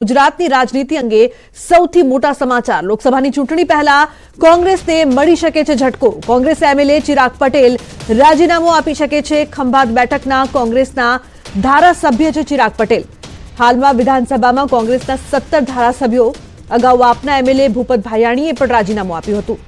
ગુજરાતની રાજનીતિ અંગે સૌથી મોટા સમાચાર। લોકસભાની ચૂંટણી પહેલા કોંગ્રેસને મળી શકે છે ઝટકો। કોંગ્રેસ એમએલએ ચિરાગ પટેલ રાજીનામું આપી શકે છે। ખંભાત બેઠકના કોંગ્રેસના ધારાસભ્ય છે ચિરાગ પટેલ। હાલમાં વિધાનસભામાં કોંગ્રેસના 17 ધારાસભ્યો, અગાઉ આપના એમએલએ ભૂપત ભાયાણીએ પણ રાજીનામું આપ્યું હતું।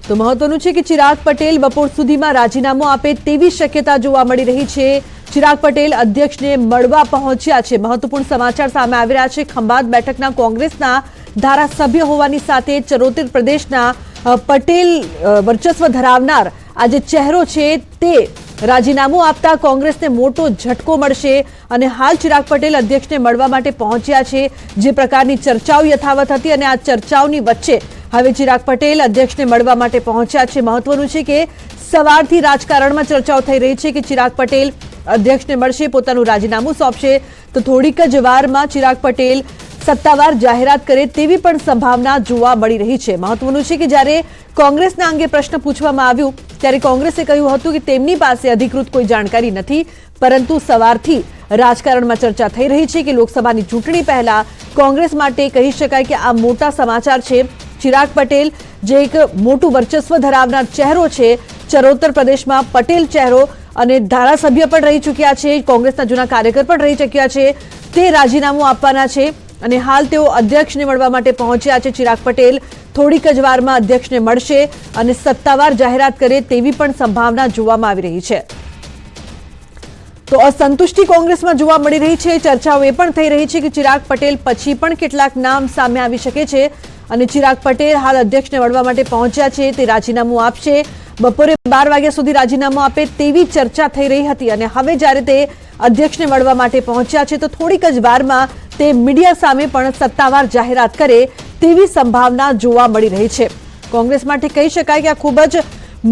તો મહત્વનું છે કે ચિરાગ પટેલ બપોર સુધીમાં રાજીનામું આપે તેવી શક્યતા જોવા મળી રહી છે। ચિરાગ પટેલ અધ્યક્ષને મળવા પહોંચ્યા છે। મહત્વપૂર્ણ સમાચાર સામે આવી રહ્યા છે। ખંભાત બેઠકના કોંગ્રેસના ધારાસભ્ય હોવાની સાથે ચરોતર પ્રદેશના પટેલ વર્ચસ્વ ધરાવનાર આ જે ચહેરો છે તે રાજીનામું આપતા કોંગ્રેસને મોટો ઝટકો મળશે અને હાલ ચિરાગ પટેલ અધ્યક્ષને મળવા માટે પહોંચ્યા છે। જે પ્રકારની ચર્ચાઓ યથાવત હતી અને આ ચર્ચાઓની વચ્ચે હવે ચિરાગ પટેલ અધ્યક્ષને મળવા માટે પહોંચ્યા છે। મહત્વનું છે કે સવારથી રાજકારણમાં ચર્ચાઓ થઈ રહી છે કે ચિરાગ પટેલ અધ્યક્ષને મળશે, પોતાનું રાજીનામું સોંપશે તો થોડીક જ વારમાં ચિરાગ પટેલ સત્તાવાર જાહેરાત કરે તેવી પણ સંભાવના જોવા મળી રહી છે। મહત્વનું છે કે જ્યારે કોંગ્રેસના અંગે પ્રશ્ન પૂછવામાં આવ્યું ત્યારે કોંગ્રેસે કહ્યું હતું કે તેમની પાસે અધિકૃત કોઈ જાણકારી નથી, પરંતુ સવારથી રાજકારણમાં ચર્ચા થઈ રહી છે કે લોકસભાની ચૂંટણી પહેલા કોંગ્રેસ માટે કહી શકાય કે આ મોટા સમાચાર છે। ચિરાગ પટેલ જે એક મોટું વર્ચસ્વ ધરાવનાર ચહેરો છે, ચરોતર પ્રદેશમાં પટેલ ચહેરો અને ધારાસભ્ય પણ રહી ચૂક્યા છે, કોંગ્રેસના જૂના કાર્યકર પણ રહી ચૂક્યા છે, તે રાજીનામું આપવાના છે અને હાલ તેઓ અધ્યક્ષને મળવા માટે પહોંચ્યા છે। ચિરાગ પટેલ થોડીક જ વારમાં અધ્યક્ષને મળશે અને સત્તાવાર જાહેરાત કરે તેવી પણ સંભાવના જોવામાં આવી રહી છે। તો અસંતુષ્ટિ કોંગ્રેસમાં જોવા મળી રહી છે। ચર્ચાઓ એ પણ થઈ રહી છે કે ચિરાગ પટેલ પછી પણ કેટલાક નામ સામે આવી શકે છે અને ચિરાગ પટેલ હાલ અધ્યક્ષને મળવા માટે પહોંચ્યા છે, તે રાજીનામું આપશે। બપોરે 12 વાગ્યા સુધી રાજીનામું આપે તેવી ચર્ચા થઈ રહી હતી અને હવે જ્યારે તે અધ્યક્ષને મળવા માટે પહોંચ્યા છે તો થોડીક જ વારમાં તે મીડિયા સામે પણ સત્તાવાર જાહેરાત કરે તેવી સંભાવના જોવા મળી રહી છે। કોંગ્રેસ માટે કહી શકાય કે આ ખૂબ જ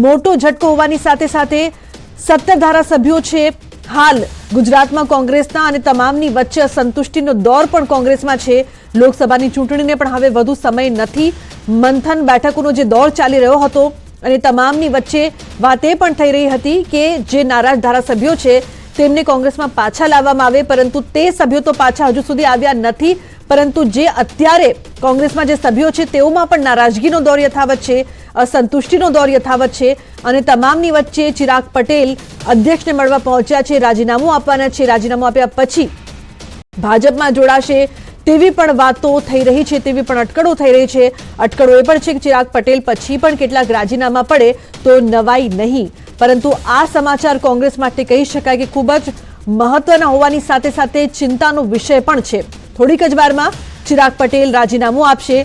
મોટો ઝટકો હોવાની સાથે સાથે 17 ધારાસભ્યો છે। હાલ ગુજરાતમાં કોંગ્રેસના અને તમામની વચ્ચે અસંતુષ્ટિનો દોર પણ કોંગ્રેસમાં છે। લોકસભાની ચૂંટણીને પણ હવે વધુ સમય નથી। મંથન બેઠકોનો જે દોર ચાલી રહ્યો હતો અને તમામની વચ્ચે વાત એ પણ થઈ રહી હતી કે જે નારાજ ધારાસભ્યો છે તેમને કોંગ્રેસમાં પાછા લાવવામાં આવે, પરંતુ તે સભ્યો તો પાછા હજુ સુધી આવ્યા નથી, પરંતુ જે અત્યારે કોંગ્રેસમાં જે સભ્યો છે તેઓમાં પણ નારાજગીનો દોર યથાવત છે, અસંતુષ્ટિનો દોર યથાવત છે અને તમામની વચ્ચે ચિરાગ પટેલ અધ્યક્ષને મળવા પહોંચ્યા છે, રાજીનામું આપવાના છે। રાજીનામું આપ્યા પછી ભાજપમાં જોડાશે તેવી પણ વાતો થઈ રહી છે, તેવી પણ અટકળો થઈ રહી છે। અટકળો એ પણ છે કે ચિરાગ પટેલ પછી પણ કેટલાક રાજીનામા પડે તો નવાઈ નહીં, પરંતુ આ સમાચાર કોંગ્રેસ માટે કહી શકાય કે ખૂબ જ મહત્વના હોવાની સાથે સાથે ચિંતાનો વિષય પણ છે। થોડીક જ વારમાં ચિરાગ પટેલ રાજીનામું આપશે।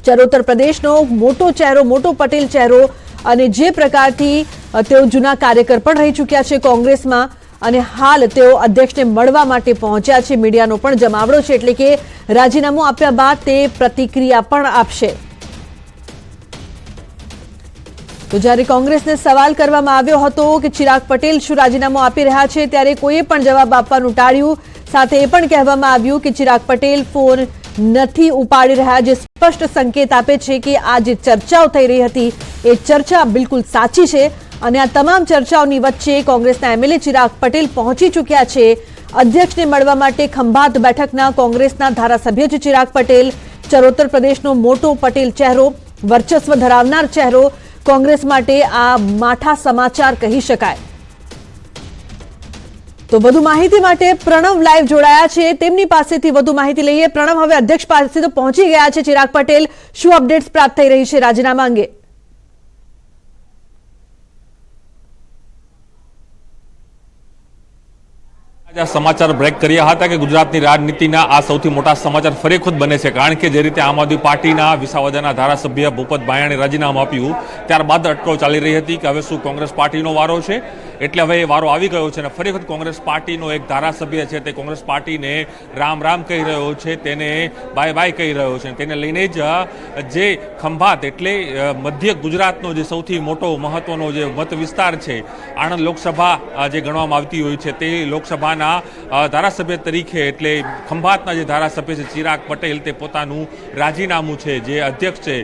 ચરોતર પ્રદેશનો મોટો ચહેરો, મોટો પટેલ ચહેરો અને જે પ્રકારથી તેઓ જૂના કાર્યકર પણ રહી ચૂક્યા છે કોંગ્રેસમાં અને હાલ તેઓ અધ્યક્ષને મળવા માટે પહોંચ્યા છે। મીડિયાનો પણ જમાવડો છે, એટલે કે રાજીનામું આપ્યા બાદ તે પ્રતિક્રિયા પણ આપશે। તો જ્યારે કોંગ્રેસને સવાલ કરવામાં આવ્યો હતો કે ચિરાગ પટેલ શું રાજીનામું આપી રહ્યા છે ત્યારે કોઈએ પણ જવાબ આપવાનું ટાળ્યું। સાથે એ પણ કહેવામાં આવ્યું કે ચિરાગ પટેલ ફોન નથી ઉપાડી રહ્યા, જે સ્પષ્ટ સંકેત આપે છે કે આ જે ચર્ચાઓ થઈ રહી હતી એ ચર્ચા બિલકુલ સાચી છે અને આ તમામ ચર્ચાઓની વચ્ચે કોંગ્રેસના એમએલએ ચિરાગ પટેલ પહોંચી ચૂક્યા છે અધ્યક્ષને મળવા માટે। ખંભાત બેઠકના કોંગ્રેસના ધારાસભ્ય છે ચિરાગ પટેલ, ચરોતર પ્રદેશનો મોટો પટેલ ચહેરો, વર્ચસ્વ ધરાવનાર ચહેરો, કોંગ્રેસ માટે આ માઠા સમાચાર કહી શકાય। તો વધુ માહિતી માટે પ્રણવ લાઈવ જોડાયા છે, તેમની પાસેથી વધુ માહિતી લઈએ। પ્રણવ, હવે અધ્યક્ષ પાસે તો પહોંચી ગયા છે ચિરાગ પટેલ, શું અપડેટ્સ પ્રાપ્ત થઈ રહી છે રાજીનામા અંગે? સમાચાર બ્રેક કર્યા હતા કે ગુજરાતની રાજનીતિના આ સૌથી મોટા સમાચાર ફરી ખુદ બને છે, કારણ કે જે રીતે આમ આદમી પાર્ટીના વિસાવદરના ધારાસભ્ય ભૂપત ભાયાણીએ રાજીનામું આપ્યું ત્યારબાદ અટકળો ચાલી રહી હતી કે હવે શું કોંગ્રેસ પાર્ટીનો વારો છે, એટલે હવે એ વારો આવી ગયો છે અને ફરી વખત કોંગ્રેસ પાર્ટીનો એક ધારાસભ્ય છે તે કોંગ્રેસ પાર્ટીને રામ રામ કહી રહ્યો છે, તેને બાય બાય કહી રહ્યો છે। તેને લઈને જ જે ખંભાત એટલે મધ્ય ગુજરાતનો જે સૌથી મોટો મહત્વનો જે મત વિસ્તાર છે, આણંદ લોકસભા જે ગણવામાં આવતી હોય છે, તે લોકસભાના ધારાસભ્ય તરીકે એટલે ખંભાતના જે ધારાસભ્ય છે ચિરાગ પટેલ તે પોતાનું રાજીનામું છે જે અધ્યક્ષ છે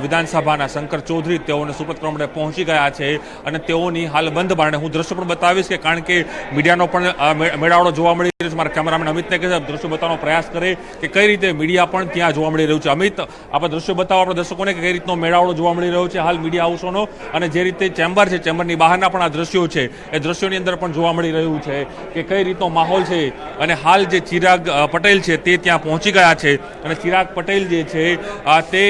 વિધાનસભાના શંકર ચૌધરી તેઓને સુપરત કરવા માટે પહોંચી ગયા છે અને તેઓની હાલ બંધ બારણે હું દ્રશ્યો પણ બતાવીશ કે કારણ કે મીડિયાનો પણ મેળાવડો જોવા મળી રહ્યો છે. મારા કેમેરામેન અમિતને કહે છે દ્રશ્યો બતાવવાનો પ્રયાસ કરે કે કઈ રીતે મીડિયા પણ ત્યાં જોવા મળી રહ્યું છે. અમિત, આપણે દ્રશ્યો બતાવો આપણા દર્શકોને કે કઈ રીતનો મેળાવડો જોવા મળી રહ્યો છે હાલ મીડિયા હાઉસોનો, અને જે રીતે ચેમ્બર છે ચેમ્બરની બહારના પણ આ દ્રશ્યો છે એ દ્રશ્યોની અંદર પણ જોવા મળી રહ્યું છે કે કઈ રીતનો માહોલ છે. અને હાલ જે ચિરાગ પટેલ છે તે ત્યાં પહોંચી ગયા છે અને ચિરાગ પટેલ જે છે તે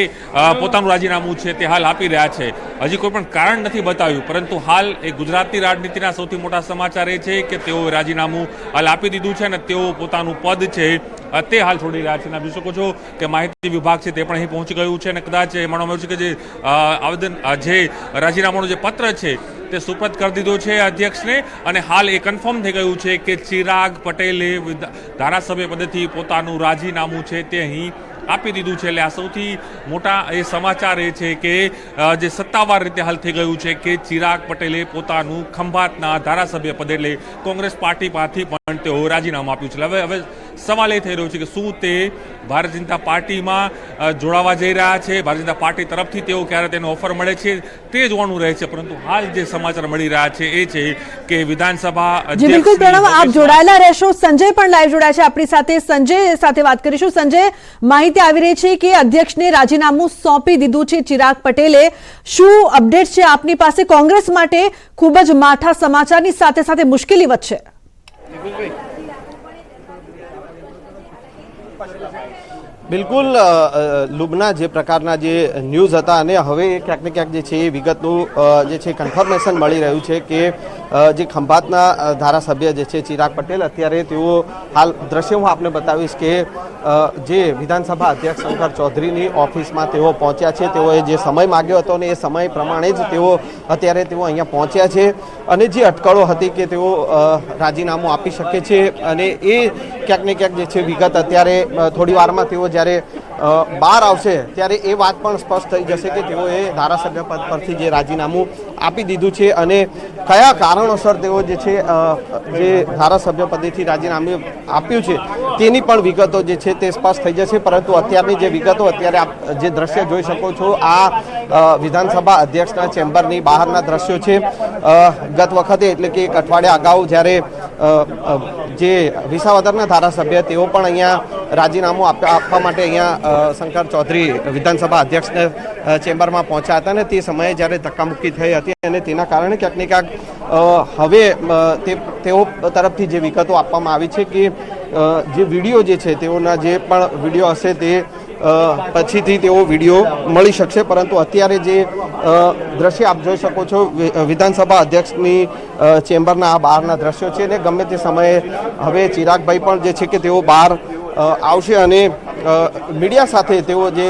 પોતાનું રાજીનામું છે તે હાલ આપી રહ્યા છે. હજી કોઈ પણ કારણ નથી બતાવ્યું, પરંતુ હાલ એ ગુજરાતની રાજનીતિના સૌથી મોટા સમાચાર એ છે કે તેઓ રાજીનામું હાલ આપી દીધું છે અને તેઓ પોતાનું પદ છે તે હાલ છોડી રહ્યા છે. જોઈ શકો છો કે માહિતી વિભાગ છે તે પણ અહીં પહોંચી ગયું છે અને કદાચ એ માનવામાં આવ્યું છે કે જે આવેદન જે રાજીનામાનો જે પત્ર છે તે સુપરત કરી દીધો છે અધ્યક્ષને, અને હાલ એ કન્ફર્મ થઈ ગયું છે કે ચિરાગ પટેલે ધારાસભ્ય પદેથી પોતાનું રાજીનામું છે તે અહીં આપી દીધું છે. એટલે આ સૌથી મોટા એ સમાચાર એ છે કે જે સત્તાવાર રીતે હાલ થઈ ગયું છે કે ચિરાગ પટેલે પોતાનું ખંભાતના ધારાસભ્ય પદ એટલે કોંગ્રેસ પાર્ટી પાસેથી પણ તેઓ રાજીનામું આપ્યું છે. હવે સવાલ એ થઈ રહ્યો છે કે શું તે ભારતીય જનતા પાર્ટીમાં જોડાવા જઈ રહ્યા છે, ભારતીય જનતા પાર્ટી તરફથી તેઓ ક્યારે તેનો ઓફર મળે છે તે જોવાનું રહે છે. પરંતુ હાલ જે સમાચાર મળી રહ્યા છે એ છે કે વિધાનસભા જી બિલકુલ પ્રણવ, આપ જોડાયેલા રહેશો. સંજય પણ લાઈવ જોડાયા છે આપણી સાથે. સંજય સાથે વાત કરીશું. સંજય, માહિતી આવી રહી છે કે અધ્યક્ષને રાજીનામું સોંપી દીધું છે ચિરાગ પટેલે. શું અપડેટ છે આપની પાસે? કોંગ્રેસ માટે ખૂબ જ માઠા સમાચારની સાથે સાથે મુશ્કેલી વચ્ચે. બિલકુલ લુબના જે પ્રકારના જે ન્યૂઝ હતા અને હવે ક્યાંક ને ક્યાંક જે છે એ વિગતનું જે છે કન્ફર્મેશન મળી રહ્યું છે કે જે ખંભાતના ધારાસભ્ય જે છે ચિરાગ પટેલ, અત્યારે તેઓ હાલ દ્રશ્ય હું આપને બતાવીશ કે જે વિધાનસભા અધ્યક્ષ શંકર ચૌધરીની ઓફિસમાં તેઓ પહોંચ્યા છે. તેઓએ જે સમય માગ્યો હતો ને એ સમય પ્રમાણે જ તેઓ અહીંયા પહોંચ્યા છે અને જે અટકળો હતી કે તેઓ રાજીનામું આપી શકે છે અને એ ક્યાંક ને ક્યાંક જે છે વિગત અત્યારે થોડી વારમાં તેઓ જ્યારે બહાર આવશે ત્યારે એ વાત પણ સ્પષ્ટ થઈ જશે કે તેઓએ ધારાસભ્ય પદ પરથી જે રાજીનામું આપી દીધું છે અને કયા કારણોસર તેઓ જે છે જે ધારાસભ્ય પદેથી રાજીનામું આપ્યું છે તેની પણ વિગતો જે છે તે સ્પષ્ટ થઈ જશે. પરંતુ અત્યારની જે વિગતો, અત્યારે આપ જે દ્રશ્ય જોઈ શકો છો આ વિધાનસભા અધ્યક્ષના ચેમ્બરની બહારના દ્રશ્યો છે. ગત વખતે એટલે કે એક અઠવાડિયા અગાઉ જ્યારે જે વિસાવદરના ધારાસભ્ય તેઓ પણ અહીંયા રાજીનામું આપવા માટે અહીંયા શંકર ચૌધરી વિધાનસભા અધ્યક્ષને ચેમ્બરમાં પહોંચ્યા હતા અને તે સમયે જ્યારે ધક્કામુક્કી થઈ હતી અને તેના કારણે ક્યાંક ને ક્યાંક હવે તેઓ તરફથી જે વિગતો આપવામાં આવી છે કે જે વિડીયો જે છે તેઓના જે પણ વિડીયો હશે તે પછીથી તેઓ વિડીયો મળી શકશે. પરંતુ અત્યારે જે દ્રશ્ય આપ જોઈ શકો છો વિધાનસભા અધ્યક્ષની ચેમ્બરના આ બહારના દ્રશ્યો છે ને ગમે તે સમયે હવે ચિરાગભાઈ પણ જે છે કે તેઓ બહાર આવશે અને મીડિયા સાથે તેઓ જે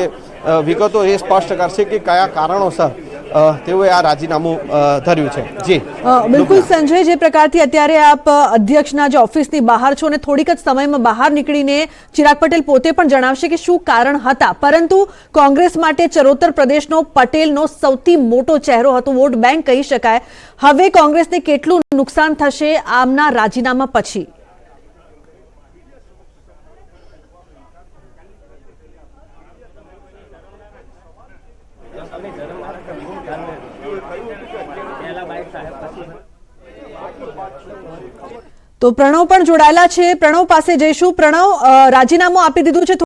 વિગતો એ સ્પષ્ટ કરશે કે કયા કારણોસર તેઓએ આ રાજીનામું ધર્યું છે. જી બિલકુલ સંજય, જે પ્રકારથી અત્યારે આપ અધ્યક્ષના જે ઓફિસની બહાર છો અને થોડીક જ સમયમાં બહાર નીકળીને ચિરાગ પટેલ પોતે પણ જણાવશે કે શું કારણ હતા, પરંતુ કોંગ્રેસ માટે ચરોતર પ્રદેશનો પટેલનો સૌથી મોટો ચહેરો હતો, વોટ બેંક કહી શકાય. હવે કોંગ્રેસને કેટલું નુકસાન થશે આમના રાજીનામા પછી? તો પ્રણવ પણ જોડાયેલા છે. પ્રણવ પાસે જઈશું. પ્રણવ, રાજીનામું આપી દીધું છે.